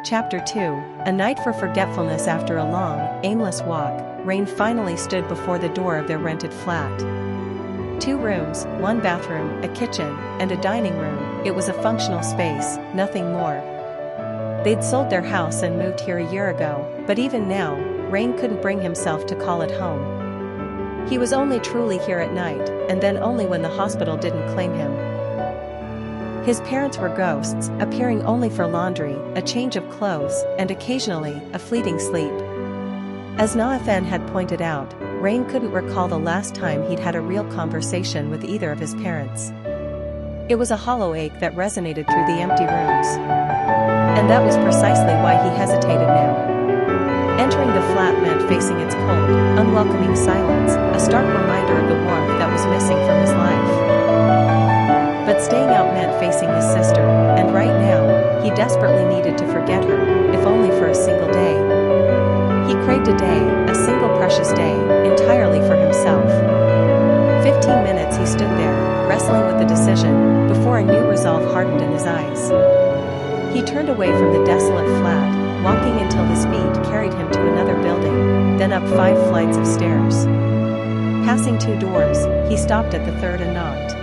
Chapter 2, A Night for Forgetfulness. After a long, aimless walk, Rain finally stood before the door of their rented flat. 2 rooms, 1 bathroom, a kitchen, and a dining room. It was a functional space, nothing more. They'd sold their house and moved here a year ago, but even now, Rain couldn't bring himself to call it home. He was only truly here at night, and then only when the hospital didn't claim him. His parents were ghosts, appearing only for laundry, a change of clothes, and occasionally, a fleeting sleep. As Naafan had pointed out, Rain couldn't recall the last time he'd had a real conversation with either of his parents. It was a hollow ache that resonated through the empty rooms. And that was precisely why he hesitated now. Entering the flat meant facing its cold, unwelcoming silence, a stark reminder of the warmth that was missing from his life. But staying out meant facing his sister, and right now, he desperately needed to forget her, if only for a single day. He craved a day, a single precious day, entirely for himself. 15 minutes he stood there, wrestling with the decision, before a new resolve hardened in his eyes. He turned away from the desolate flat, walking until his feet carried him to another building, then up 5 flights of stairs. Passing 2 doors, he stopped at the 3rd and knocked.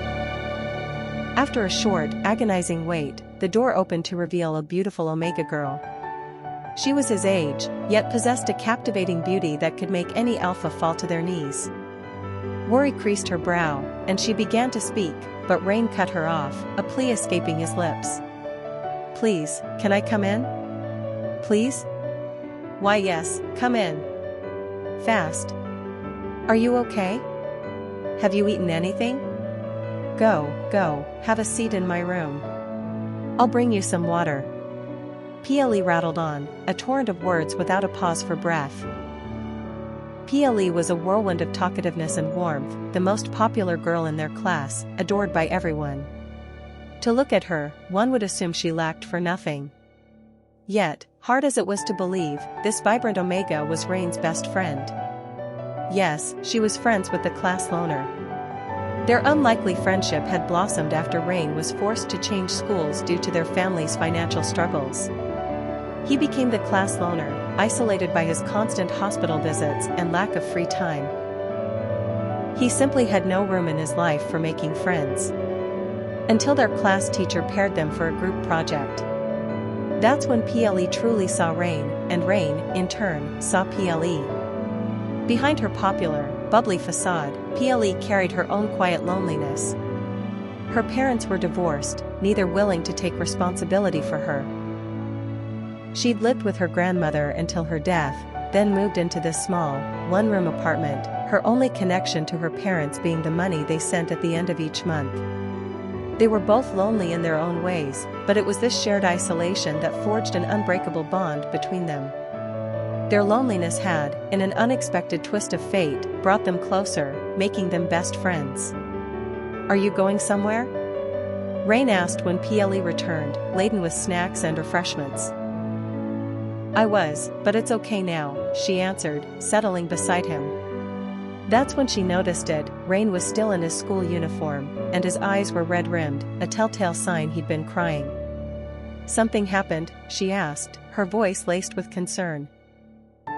After a short, agonizing wait, the door opened to reveal a beautiful Omega girl. She was his age, yet possessed a captivating beauty that could make any alpha fall to their knees. Worry creased her brow, and she began to speak, but Rain cut her off, a plea escaping his lips. "Please, can I come in? Please?" "Why yes, come in. Fast. Are you okay? Have you eaten anything? Go, have a seat in my room. I'll bring you some water." PLE rattled on, a torrent of words without a pause for breath. PLE was a whirlwind of talkativeness and warmth, the most popular girl in their class, adored by everyone. To look at her, one would assume she lacked for nothing. Yet, hard as it was to believe, this vibrant Omega was Rain's best friend. Yes, she was friends with the class loner. Their unlikely friendship had blossomed after Rain was forced to change schools due to their family's financial struggles. He became the class loner, isolated by his constant hospital visits and lack of free time. He simply had no room in his life for making friends. Until their class teacher paired them for a group project. That's when PLE truly saw Rain, and Rain, in turn, saw PLE. Behind her popular, bubbly facade, PLE carried her own quiet loneliness. Her parents were divorced, neither willing to take responsibility for her. She'd lived with her grandmother until her death, then moved into this small, 1-room apartment, her only connection to her parents being the money they sent at the end of each month. They were both lonely in their own ways, but it was this shared isolation that forged an unbreakable bond between them. Their loneliness had, in an unexpected twist of fate, brought them closer, making them best friends. "Are you going somewhere?" Rain asked when PLE returned, laden with snacks and refreshments. "I was, but it's okay now," she answered, settling beside him. That's when she noticed it. Rain was still in his school uniform, and his eyes were red-rimmed, a telltale sign he'd been crying. "Something happened?" she asked, her voice laced with concern.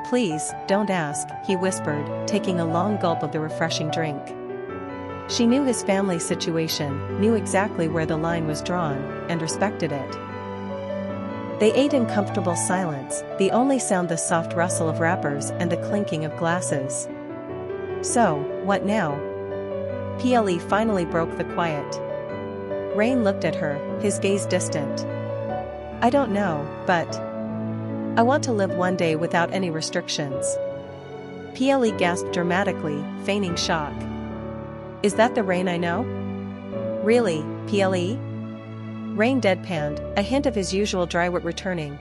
"Please, don't ask," he whispered, taking a long gulp of the refreshing drink. She knew his family situation, knew exactly where the line was drawn, and respected it. They ate in comfortable silence, the only sound the soft rustle of wrappers and the clinking of glasses. "So, what now?" PLE finally broke the quiet. Rain looked at her, his gaze distant. "I don't know, but I want to live one day without any restrictions." PLE gasped dramatically, feigning shock. "Is that the Rain I know?" "Really, PLE?" Rain deadpanned, a hint of his usual dry wit returning.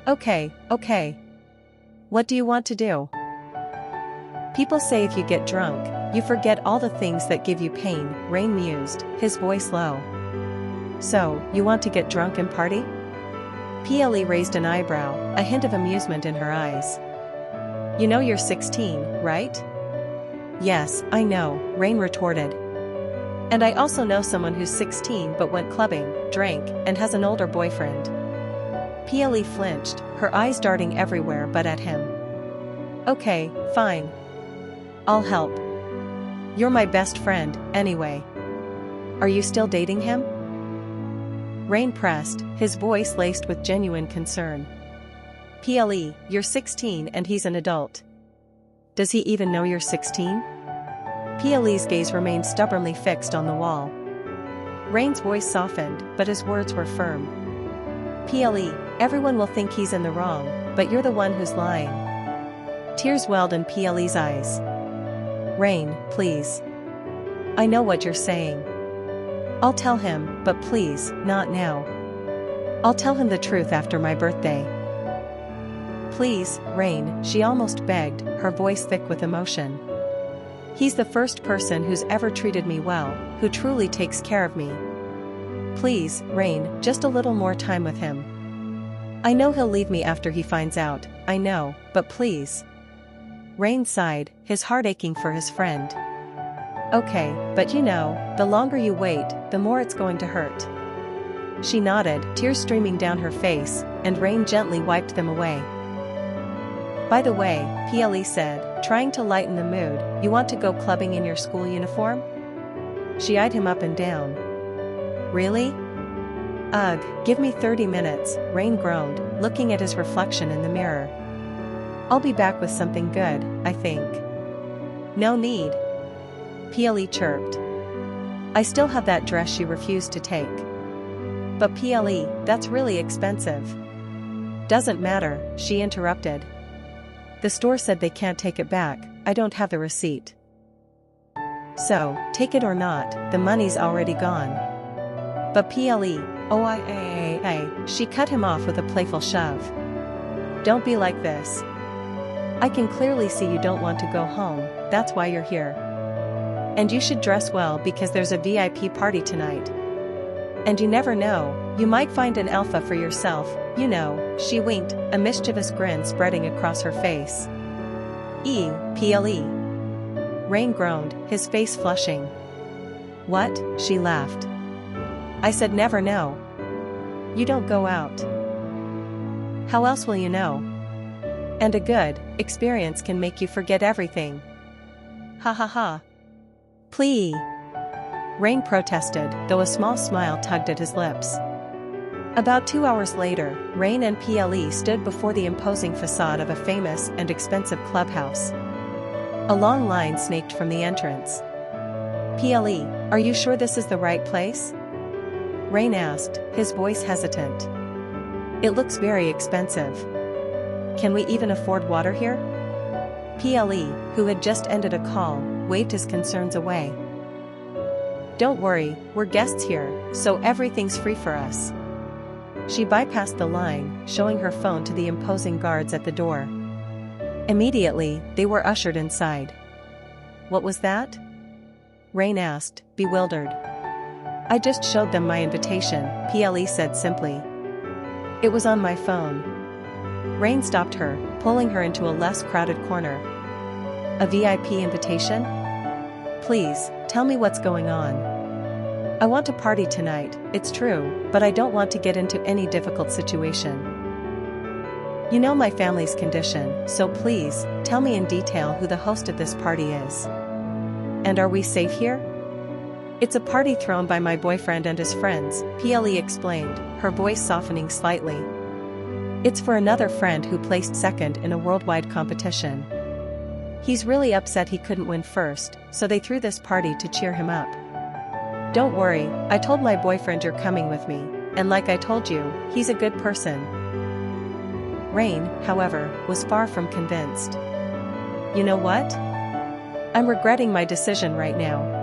Okay. What do you want to do?" "People say if you get drunk, you forget all the things that give you pain," Rain mused, his voice low. "So, you want to get drunk and party?" PLE raised an eyebrow, a hint of amusement in her eyes. "You know you're 16, right?" "Yes, I know," Rain retorted. "And I also know someone who's 16 but went clubbing, drank, and has an older boyfriend." PLE flinched, her eyes darting everywhere but at him. Okay, fine. I'll help. You're my best friend, anyway. Are you still dating him? Rain pressed, his voice laced with genuine concern. PLE, you're 16 and he's an adult. Does he even know you're 16? PLE's gaze remained stubbornly fixed on the wall. Rain's voice softened, but his words were firm. PLE, everyone will think he's in the wrong, but you're the one who's lying. Tears welled in PLE's eyes. Rain, please. I know what you're saying. I'll tell him, but please, not now. I'll tell him the truth after my birthday. Please, Rain, she almost begged, her voice thick with emotion. He's the first person who's ever treated me well, who truly takes care of me. Please, Rain, just a little more time with him. I know he'll leave me after he finds out, I know, but please. Rain sighed, his heart aching for his friend. Okay, but you know, the longer you wait, the more it's going to hurt. She nodded, tears streaming down her face, and Rain gently wiped them away. By the way, PLE said, trying to lighten the mood, you want to go clubbing in your school uniform? She eyed him up and down. Really? Ugh, give me 30 minutes, Rain groaned, looking at his reflection in the mirror. I'll be back with something good, I think. No need. PLE chirped. I still have that dress she refused to take. But PLE, that's really expensive. Doesn't matter, she interrupted. The store said they can't take it back, I don't have the receipt. So, take it or not, the money's already gone. But PLE, she cut him off with a playful shove. Don't be like this. I can clearly see you don't want to go home, that's why you're here. And you should dress well because there's a VIP party tonight. And you never know, you might find an alpha for yourself, you know, she winked, a mischievous grin spreading across her face. PLE. Rain groaned, his face flushing. What? She laughed. I said never know. You don't go out. How else will you know? And a good experience can make you forget everything. Ha ha ha. Please. Rain protested, though a small smile tugged at his lips. About 2 hours later, Rain and PLE stood before the imposing facade of a famous and expensive clubhouse. A long line snaked from the entrance. PLE, are you sure this is the right place? Rain asked, his voice hesitant. It looks very expensive. Can we even afford water here? PLE, who had just ended a call, waved his concerns away. Don't worry, we're guests here, so everything's free for us. She bypassed the line, showing her phone to the imposing guards at the door. Immediately, they were ushered inside. What was that? Rain asked, bewildered. I just showed them my invitation, PLE said simply. It was on my phone. Rain stopped her, pulling her into a less crowded corner. A VIP invitation? Please, tell me what's going on. I want to party tonight, it's true, but I don't want to get into any difficult situation. You know my family's condition, so please, tell me in detail who the host of this party is. And are we safe here? It's a party thrown by my boyfriend and his friends, PLE explained, her voice softening slightly. It's for another friend who placed second in a worldwide competition. He's really upset he couldn't win first, so they threw this party to cheer him up. Don't worry, I told my boyfriend you're coming with me, and like I told you, he's a good person. Rain, however, was far from convinced. You know what? I'm regretting my decision right now.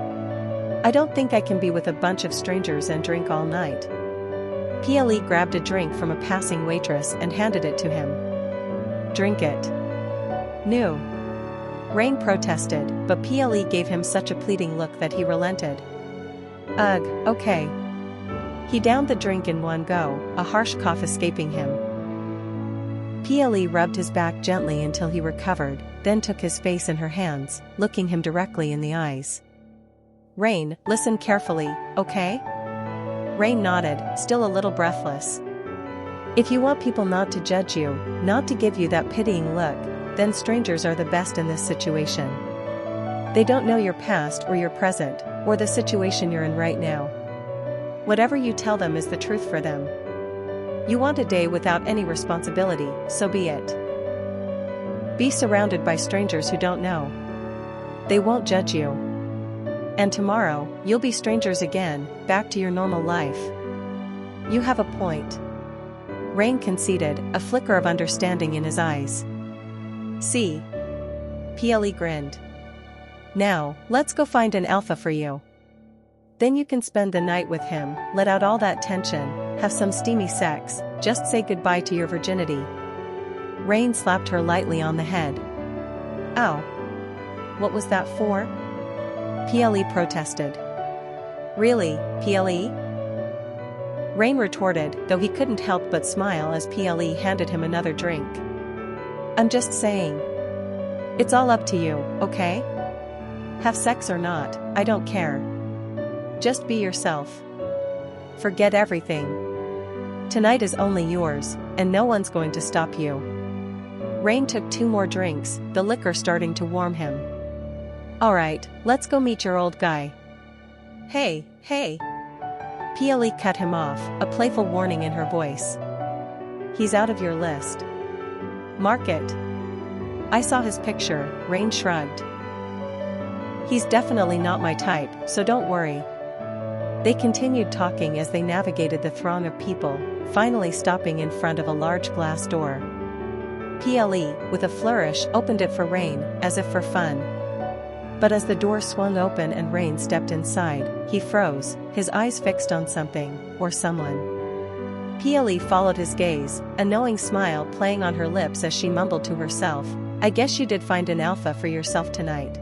I don't think I can be with a bunch of strangers and drink all night. PLE grabbed a drink from a passing waitress and handed it to him. Drink it. No. Rain protested, but PLE gave him such a pleading look that he relented. Ugh, okay. He downed the drink in one go, a harsh cough escaping him. PLE rubbed his back gently until he recovered, then took his face in her hands, looking him directly in the eyes. Rain, listen carefully, okay? Rain nodded, still a little breathless. If you want people not to judge you, not to give you that pitying look, then strangers are the best in this situation. They don't know your past or your present, or the situation you're in right now. Whatever you tell them is the truth for them. You want a day without any responsibility, so be it. Be surrounded by strangers who don't know. They won't judge you. And tomorrow, you'll be strangers again, back to your normal life. You have a point. Rain conceded, a flicker of understanding in his eyes. See? PLE grinned. Now, let's go find an alpha for you. Then you can spend the night with him, let out all that tension, have some steamy sex, just say goodbye to your virginity. Rain slapped her lightly on the head. Ow. What was that for? PLE protested. Really, PLE? Rain retorted, though he couldn't help but smile as PLE handed him another drink. I'm just saying. It's all up to you, okay? Have sex or not, I don't care. Just be yourself. Forget everything. Tonight is only yours, and no one's going to stop you. Rain took 2 more drinks, the liquor starting to warm him. Alright, let's go meet your old guy. Hey. PLE cut him off, a playful warning in her voice. He's out of your list. Mark it. I saw his picture, Rain shrugged. He's definitely not my type, so don't worry. They continued talking as they navigated the throng of people, finally stopping in front of a large glass door. PLE, with a flourish, opened it for Rain, as if for fun. But as the door swung open and Rain stepped inside, he froze, his eyes fixed on something, or someone. PLE followed his gaze, a knowing smile playing on her lips as she mumbled to herself, I guess you did find an alpha for yourself tonight.